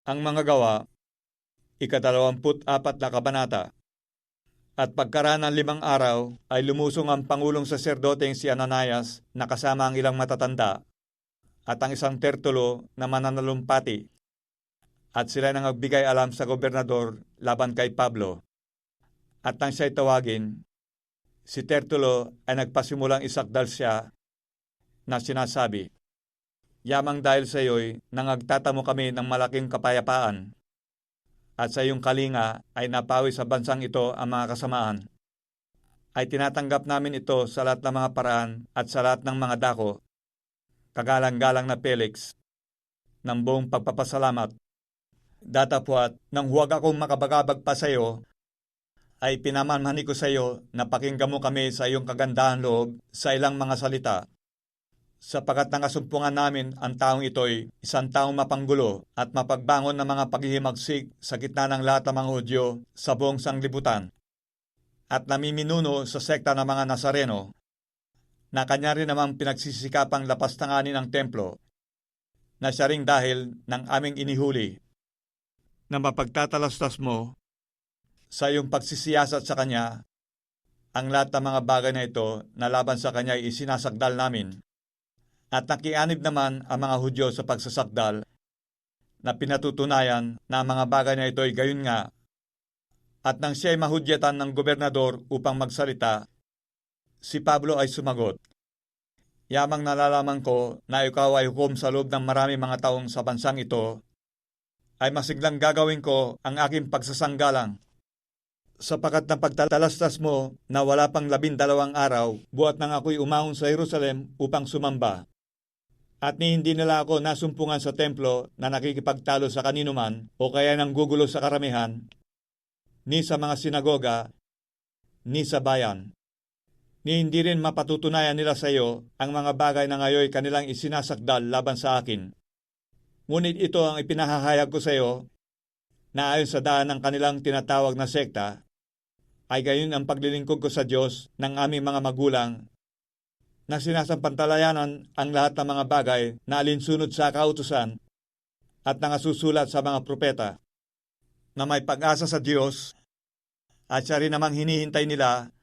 Ang mga gawa, ika-24 na kabanata. At pagkaraan ng 5 araw ay lumusong ang pangulong saserdoteng si Ananias na kasama ang ilang matatanda at ang isang tertulo na mananalumpati. At sila nang nagbigay alam sa gobernador laban kay Pablo. At nang siya'y tawagin, si Tertulo ay nagpasimulang isakdal siya na sinasabi, "Yamang dahil sa iyo'y nangagtatamo kami ng malaking kapayapaan, at sa iyong kalinga ay napawi sa bansang ito ang mga kasamaan. Ay tinatanggap namin ito sa lahat ng mga paraan at sa lahat ng mga dako, kagalang-galang na Felix, ng buong pagpapasalamat. Datapwat, nang huwag akong makabagabag pa sa iyo, ay pinamanmani ko sa iyo na pakinggan mo kami sa iyong kagandahan loob sa ilang mga salita. Sapagat nangasumpungan namin ang taong ito'y isang taong mapanggulo at mapagbangon ng mga paghihimagsik sa gitna ng lahat ng mga Hudyo sa buong sanglibutan, at namiminuno sa sekta ng mga Nazareno, na kanya rin namang pinagsisikapang lapastanganin ang templo, na siya ring dahil ng aming inihuli, na mapagtatalastas mo sa iyong pagsisiyasat sa kanya, ang lahat ng mga bagay na ito na laban sa kanya ay isinasagdal namin. At nakianib naman ang mga Hudyo sa pagsasakdal na pinatutunayan na ang mga bagay na ito ay gayon nga. At nang siya ay mahudyatan ng gobernador upang magsalita, si Pablo ay sumagot, "Yamang nalalaman ko na ikaw ay hukom sa loob ng marami mga taong sa bansang ito, ay masiglang gagawin ko ang aking pagsasanggalang. Sapagat ng pagtatalastas mo na wala pang 12 araw, buhat nang ako'y umahon sa Jerusalem upang sumamba. At ni hindi nila ako nasumpungan sa templo na nakikipagtalo sa kaninuman o kaya nang gugulo sa karamihan, ni sa mga sinagoga, ni sa bayan. Ni hindi rin mapatutunayan nila sa iyo ang mga bagay na ngayon kanilang isinasakdal laban sa akin. Ngunit ito ang ipinahahayag ko sa iyo, na ayon sa daan ng kanilang tinatawag na sekta, ay gayon ang paglilingkod ko sa Diyos ng aming mga magulang, na sinasampantalayanan ang lahat ng mga bagay na alinsunod sa kautusan at nangasusulat sa mga propeta, na may pag-asa sa Diyos, at siya rin namang hinihintay nila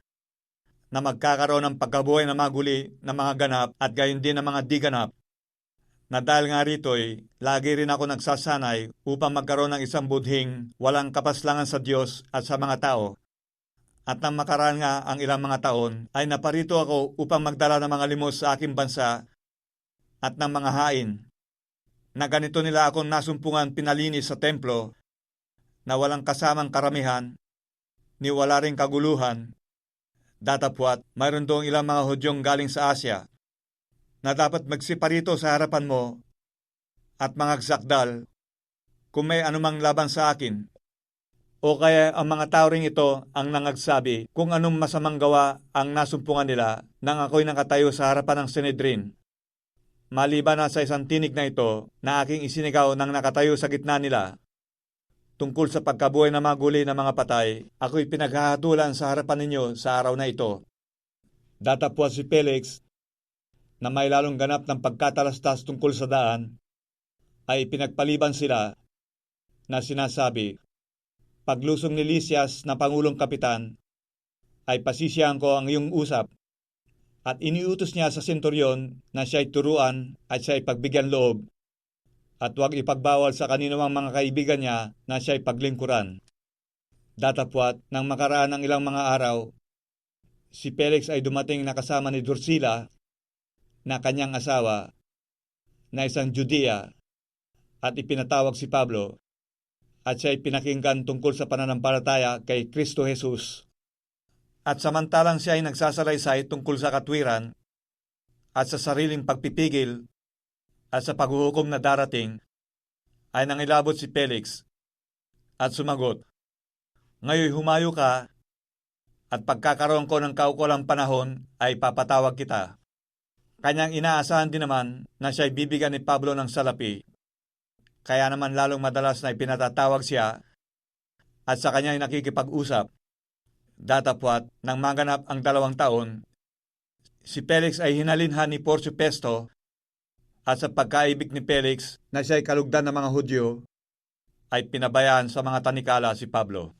na magkakaroon ng pagkabuhay na maguli ng mga ganap at gayon din ng mga di ganap, na dahil nga rito'y lagi rin ako nagsasanay upang magkaroon ng isang budhing walang kapaslangan sa Diyos at sa mga tao. At nang makaraan nga ang ilang mga taon, ay naparito ako upang magdala ng mga limos sa aking bansa at ng mga hain, na ganito nila akong nasumpungan pinalinis sa templo, na walang kasamang karamihan, ni wala ring kaguluhan. Datapwat, mayroon doong ilang mga Hudyong galing sa Asya, na dapat magsiparito sa harapan mo at mangagsakdal kung may anumang laban sa akin. O kaya ang mga tao ring ito ang nangagsabi kung anong masamang gawa ang nasumpungan nila nang ako'y nakatayo sa harapan ng Sanhedrin. Maliban na sa isang tinig na ito na aking isinigaw nang nakatayo sa gitna nila, tungkol sa pagkabuhay na maguli ng mga patay, ako'y pinaghahatulan sa harapan ninyo sa araw na ito." Datapwat si Felix, na may lalong ganap ng pagkatalastas tungkol sa daan, ay pinagpaliban sila, na sinasabi, "Paglusong ni Lysias na Pangulong Kapitan, ay pasisiyahan ko ang iyong usap." At iniutos niya sa senturyon na siya'y turuan at siya'y pagbigyan loob, at huwag ipagbawal sa kaninumang mga kaibigan niya na siya'y paglingkuran. Datapwat, nang makaraan ng ilang mga araw, si Felix ay dumating na kasama ni Drusilla, na kanyang asawa, na isang Judea, at ipinatawag si Pablo, at siya'y pinakinggan tungkol sa pananampalataya kay Kristo Jesus. At samantalang siya ay nagsasalaysay tungkol sa katwiran at sa sariling pagpipigil at sa paghuhukom na darating, ay nangilabot si Felix at sumagot, "Ngayon humayo ka, at pagkakaroon ko ng kaukulang panahon ay papatawag kita." Kanyang inaasahan din naman na siya'y bibigyan ni Pablo ng salapi, kaya naman lalong madalas na ipinatatawag siya at sa kanya ay nakikipag-usap. Datapwat, nang maganap ang 2 taon, si Felix ay hinalinhan ni Porcio Festo, at sa pagkaibig ni Felix na siya ay kalugdan ng mga Hudyo, ay pinabayaan sa mga tanikala si Pablo.